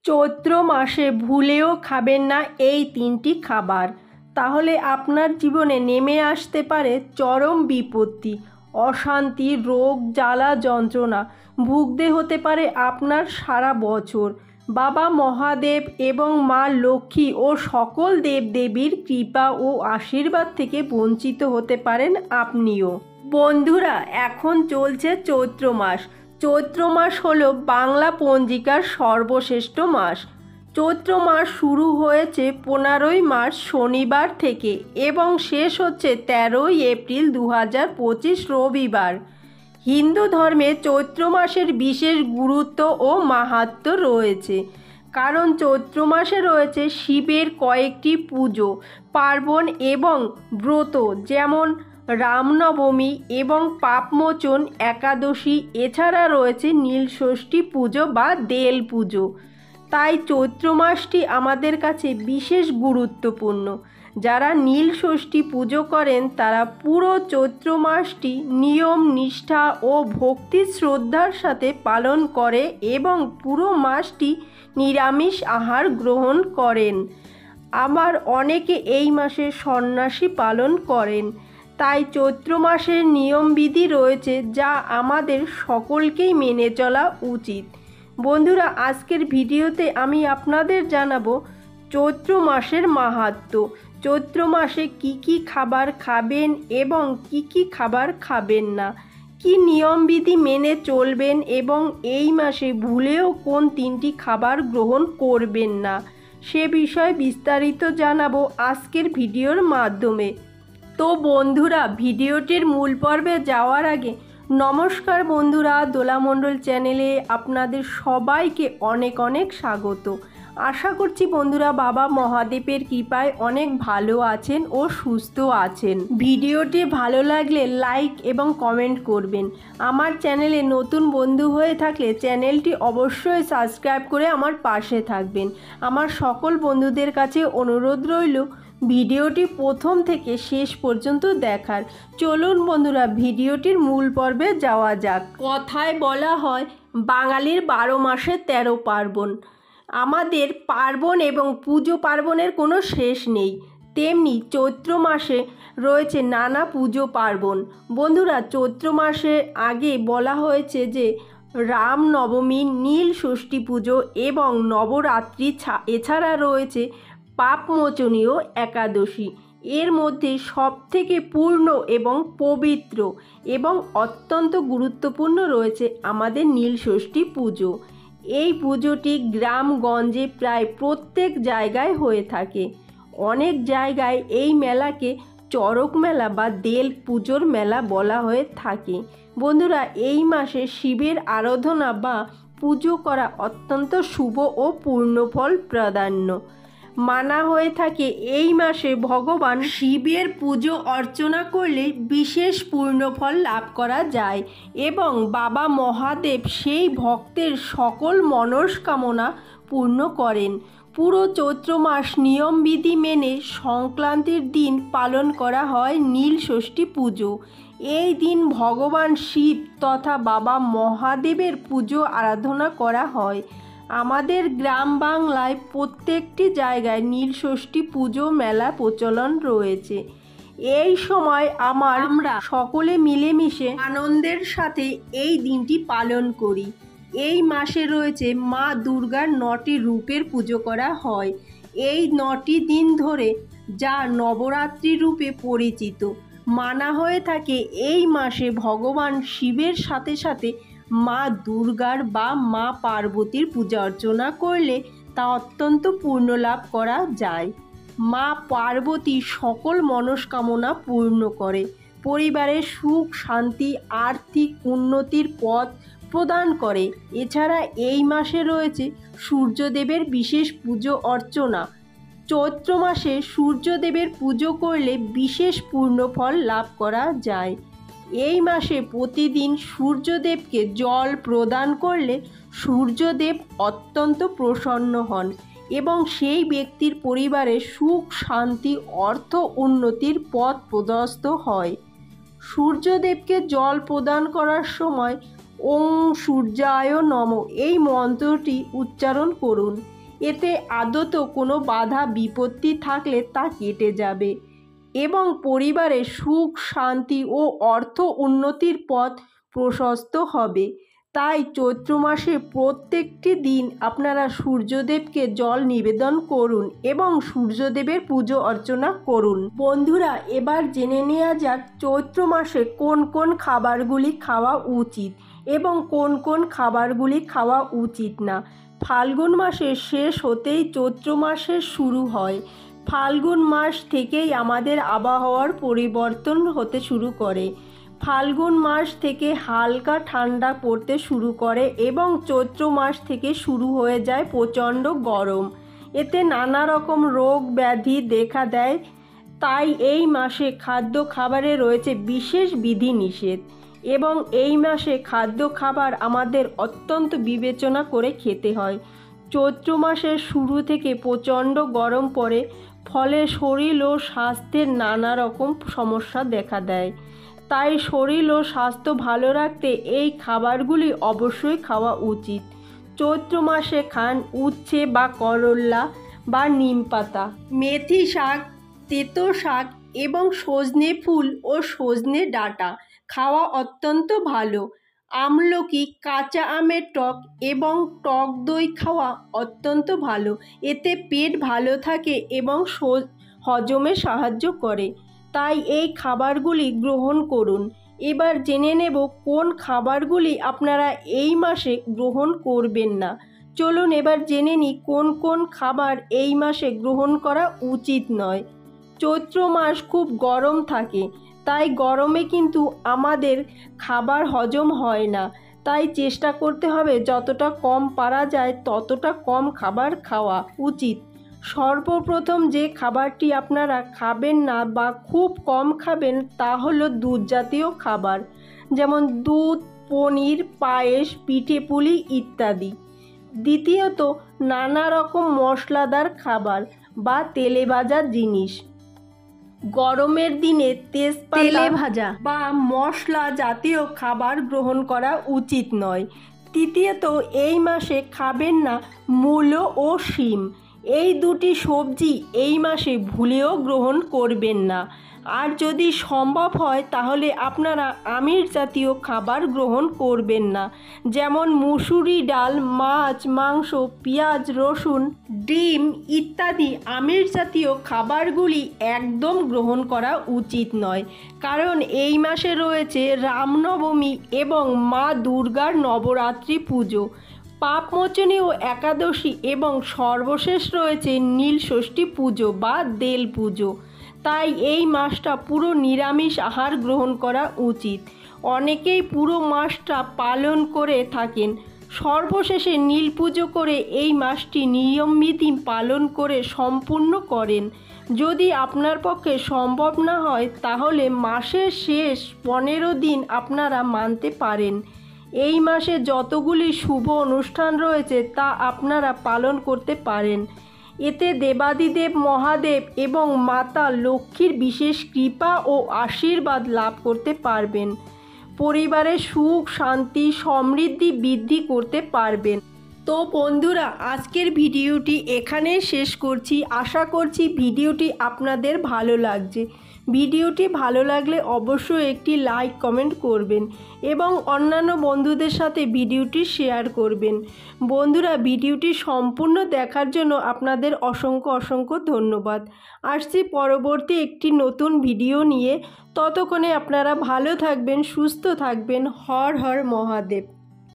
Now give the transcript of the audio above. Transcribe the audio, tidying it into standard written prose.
চৈত্র মাসে ভুলেও খাবেন না এই তিনটি খাবার, তাহলে আপনার জীবনে নেমে আসতে পারে চরম বিপত্তি, অশান্তি, রোগ, জ্বালা, যন্ত্রণা ভুগতে হতে পারে আপনার সারা বছর। বাবা মহাদেব এবং মা লক্ষ্মী ও সকল দেবদেবীর কৃপা ও আশীর্বাদ থেকে বঞ্চিত হতে পারেন আপনিও। বন্ধুরা, এখন চলছে চৈত্র মাস। চৈত্র মাস হলো বাংলা পঞ্জিকার সর্বশ্রেষ্ঠ মাস। চৈত্র মাস শুরু হয়েছে 15ই মার্চ শনিবার থেকে এবং শেষ হচ্ছে 13ই এপ্রিল 2025 রবিবার। হিন্দু ধর্মে চৈত্র মাসের বিশেষ গুরুত্ব ও মাহাত্ম্য রয়েছে, কারণ চৈত্র মাসে রয়েছে শিবের কয়েকটি পুজো পার্বণ এবং ব্রত, যেমন রামনবমী এবং পাপমোচন একাদশী। এছাড়া রয়েছে নীলষষ্ঠী পুজো বা দেল পুজো। তাই চৈত্র মাসটি আমাদের কাছে বিশেষ গুরুত্বপূর্ণ। যারা নীলষষ্ঠী পুজো করেন তারা পুরো চৈত্র মাসটি নিয়ম, নিষ্ঠা ও ভক্তি শ্রদ্ধার সাথে পালন করে এবং পুরো মাসটি নিরামিষ আহার গ্রহণ করেন। আবার অনেকে এই মাসে সন্ন্যাসী পালন করেন। তাই চৈত্র মাসের নিয়মবিধি রয়েছে যা আমাদের সকলকেই মেনে চলা উচিত। বন্ধুরা, আজকের ভিডিওতে আমি আপনাদের জানাবো চৈত্র মাসের মাহাত্ম্য, চৈত্র মাসে কি কি খাবার খাবেন এবং কি কি খাবার খাবেন না, কি নিয়মবিধি মেনে চলবেন এবং এই মাসে ভুলেও কোন তিনটি খাবার গ্রহণ করবেন না, সে বিষয়ে বিস্তারিত জানাবো আজকের ভিডিওর মাধ্যমে। তো বন্ধুরা, ভিডিওটির মূল পর্বে যাওয়ার আগে নমস্কার বন্ধুরা, দোলামণ্ডল চ্যানেলে আপনাদের সবাইকে অনেক অনেক স্বাগত। আশা করছি বন্ধুরা বাবা মহাদেবের কৃপায় অনেক ভালো আছেন ও সুস্থ আছেন। ভিডিওটি ভালো লাগলে লাইক এবং কমেন্ট করবেন। আমার চ্যানেলে নতুন বন্ধু হয়ে থাকলে চ্যানেলটি অবশ্যই সাবস্ক্রাইব করে আমার পাশে থাকবেন। আমার সকল বন্ধুদের কাছে অনুরোধ রইল ভিডিওটি প্রথম থেকে শেষ পর্যন্ত দেখার। চলুন বন্ধুরা, ভিডিওটির মূল পর্বে যাওয়া যাক। কথায় বলা হয় বাঙালির 12 মাসে 13 পার্বণ। আমাদের পার্বণ এবং পুজো পার্বণের কোনো শেষ নেই, তেমনি চৈত্র মাসে রয়েছে নানা পুজো পার্বণ। বন্ধুরা, চৈত্র মাসে আগে বলা হয়েছে যে রামনবমী, নীলষষ্ঠী পুজো এবং নবরাত্রি, এছাড়া রয়েছে পাপমোচনীয় একাদশী। এর মধ্যে সবথেকে পূর্ণ এবং পবিত্র এবং অত্যন্ত গুরুত্বপূর্ণ রয়েছে আমাদের নীলষষ্ঠী পুজো। এই পুজোটি গ্রামগঞ্জে প্রায় প্রত্যেক জায়গায় হয়ে থাকে। অনেক জায়গায় এই মেলাকে চড়ক মেলা বা দেল পুজোর মেলা বলা হয়ে থাকে। বন্ধুরা, এই মাসে শিবের আরাধনা বা পুজো করা অত্যন্ত শুভ ও পূর্ণফল প্রাধান্য মানা হয়ে থাকে। এই মাসে ভগবান শিবের পুজো অর্চনা করলে বিশেষ পূর্ণফল লাভ করা যায় এবং বাবা মহাদেব সেই ভক্তের সকল মনস্কামনা পূর্ণ করেন। পুরো চৈত্র মাস নিয়মবিধি মেনে সংক্রান্তির দিন পালন করা হয় নীলষষ্ঠী পুজো। এই দিন ভগবান শিব তথা বাবা মহাদেবের পুজো আরাধনা করা হয়। আমাদের গ্রাম বাংলায় প্রত্যেকটি জায়গায় নীলষষ্ঠী পুজো মেলা প্রচলন রয়েছে। এই সময় আমরা সকলে মিলেমিশে আনন্দের সাথে এই দিনটি পালন করি। এই মাসে রয়েছে মা দুর্গার 9টি রূপের পুজো করা হয়। এই 9টি দিন ধরে যা নবরাত্রি রূপে পরিচিত মানা হয়ে থাকে। এই মাসে ভগবান শিবের সাথে সাথে মা দুর্গার বা মা পার্বতীর পূজা অর্চনা করলে তা অত্যন্ত পূর্ণ লাভ করা যায়। মা পার্বতী সকল মনস্কামনা পূর্ণ করে, পরিবারের সুখ শান্তি, আর্থিক উন্নতির পথ প্রদান করে। এছাড়া এই মাসে রয়েছে সূর্যদেবের বিশেষ পুজো অর্চনা। চৈত্র মাসে সূর্যদেবের পুজো করলে বিশেষ পূর্ণফল লাভ করা যায়। এই মাসে প্রতিদিন সূর্যদেবকে জল প্রদান করলে সূর্যদেব অত্যন্ত প্রসন্ন হন এবং সেই ব্যক্তির পরিবারে সুখ শান্তি, অর্থ উন্নতির পথ প্রশস্ত হয়। সূর্যদেবকে জল প্রদান করার সময় ওং সূর্যায় নমঃ এই মন্ত্রটি উচ্চারণ করুন। এতে আদত কোনো বাধা বিপত্তি থাকলে তা কেটে যাবে এবং পরিবারে সুখ শান্তি ও অর্থ উন্নতির পথ প্রশস্ত হবে। তাই চৈত্র মাসে প্রত্যেকটি দিন আপনারা সূর্যদেবকে জল নিবেদন করুন এবং সূর্যদেবের পুজো অর্চনা করুন। বন্ধুরা, এবার জেনে নেওয়া যাক চৈত্র মাসে কোন কোন খাবারগুলি খাওয়া উচিত এবং কোন কোন খাবারগুলি খাওয়া উচিত না। ফাল্গুন মাসের শেষ হতেই চৈত্র মাসের শুরু হয়। ফাল্গুন মাস থেকেই আমাদের আবহাওয়ার পরিবর্তন হতে শুরু করে। ফাল্গুন মাস থেকে হালকা ঠান্ডা পড়তে শুরু করে এবং চৈত্র মাস থেকে শুরু হয়ে যায় প্রচণ্ড গরম। এতে নানা রকম রোগ ব্যাধি দেখা দেয়। তাই এই মাসে খাদ্য খাবারে রয়েছে বিশেষ বিধিনিষেধ এবং এই মাসে খাদ্য খাবার আমাদের অত্যন্ত বিবেচনা করে খেতে হয়। চৈত্র মাসের শুরু থেকে প্রচণ্ড গরম পড়ে, ফলে শরীর ও স্বাস্থ্যের নানা রকম সমস্যা দেখা দেয়। তাই শরীর ও স্বাস্থ্য ভালো রাখতে এই খাবারগুলি অবশ্যই খাওয়া উচিত। চৈত্র মাসে খান উচ্ছে বা করল্লা বা নিম পাতা, মেথি শাক, তেতো শাক এবং সজনে ফুল ও সজনে ডাঁটা খাওয়া অত্যন্ত ভালো। আমলকি, কাঁচা আমের টক এবং টক দই খাওয়া অত্যন্ত ভালো। এতে পেট ভালো থাকে এবং হজমে সাহায্য করে। তাই এই খাবারগুলি গ্রহণ করুন। এবার জেনে নেব কোন খাবারগুলি আপনারা এই মাসে গ্রহণ করবেন না। চলুন এবার জেনে নিই কোন কোন খাবার এই মাসে গ্রহণ করা উচিত নয়। চৈত্র মাস খুব গরম থাকে, তাই গরমে কিন্তু আমাদের খাবার হজম হয় না। তাই চেষ্টা করতে হবে যতটা কম পারা যায় ততটা কম খাবার খাওয়া উচিত। সর্বপ্রথম যে খাবারটি আপনারা খাবেন না বা খুব কম খাবেন তা হলো দুধ জাতীয় খাবার, যেমন দুধ, পনির, পায়েস, পিঠেপুলি ইত্যাদি। দ্বিতীয়ত, নানা রকম মশলাদার খাবার বা তেলে ভাজা জিনিস। গরমের দিনে তেজপাতা, তেলে ভাজা বা মশলা জাতীয় খাবার গ্রহণ করা উচিত নয়। তৃতীয়ত, এই মাসে খাবেন না মূলো ও শিম। এই দুটি সবজি এই মাসে ভুলেও গ্রহণ করবেন না। আর যদি সম্ভব হয় তাহলে আপনারা আমিষ জাতীয় খাবার গ্রহণ করবেন না, যেমন মুসুরি ডাল, মাছ, মাংস, পেঁয়াজ, রসুন, ডিম ইত্যাদি আমিষ জাতীয় খাবারগুলি একদম গ্রহণ করা উচিত নয়। কারণ এই মাসে রয়েছে রামনবমী এবং মা দুর্গার নবরাত্রি পুজো, পাপমোচনীয় একাদশী এবং সর্বশেষ রয়েছে নীলষষ্ঠী পুজো বা দেল পুজো। তাই এই মাসটা পুরো নিরামিষ আহার গ্রহণ করা উচিত। অনেকেই পুরো মাসটা পালন করে থাকেন, সর্বশেষে নীল পুজো করে এই মাসটি নিয়মবিধি পালন করে সম্পূর্ণ করেন। যদি আপনার পক্ষে সম্ভব না হয় তাহলে মাসের শেষ 15 দিন আপনারা মানতে পারেন। এই মাসে যতগুলি শুভ অনুষ্ঠান রয়েছে তা আপনারা পালন করতে পারেন। এতে দেবাদিদেব মহাদেব এবং মাতা লক্ষ্মীর বিশেষ কৃপা ও আশীর্বাদ লাভ করতে পারবেন। পরিবারে সুখ শান্তি সমৃদ্ধি বৃদ্ধি করতে পারবেন। তো বন্ধুরা, আজকের ভিডিওটি এখানেই শেষ করছি। আশা করছি ভিডিওটি আপনাদের ভালো লাগছে। ভিডিওটি ভালো লাগলে অবশ্যই একটি লাইক কমেন্ট করবেন এবং অন্যান্য বন্ধুদের সাথে ভিডিওটি শেয়ার করবেন। বন্ধুরা, ভিডিওটি সম্পূর্ণ দেখার জন্য আপনাদের অসংখ্য অসংখ্য ধন্যবাদ। আসছি পরবর্তী একটি নতুন ভিডিও নিয়ে। ততক্ষণে আপনারা ভালো থাকবেন, সুস্থ থাকবেন। হর হর মহাদেব।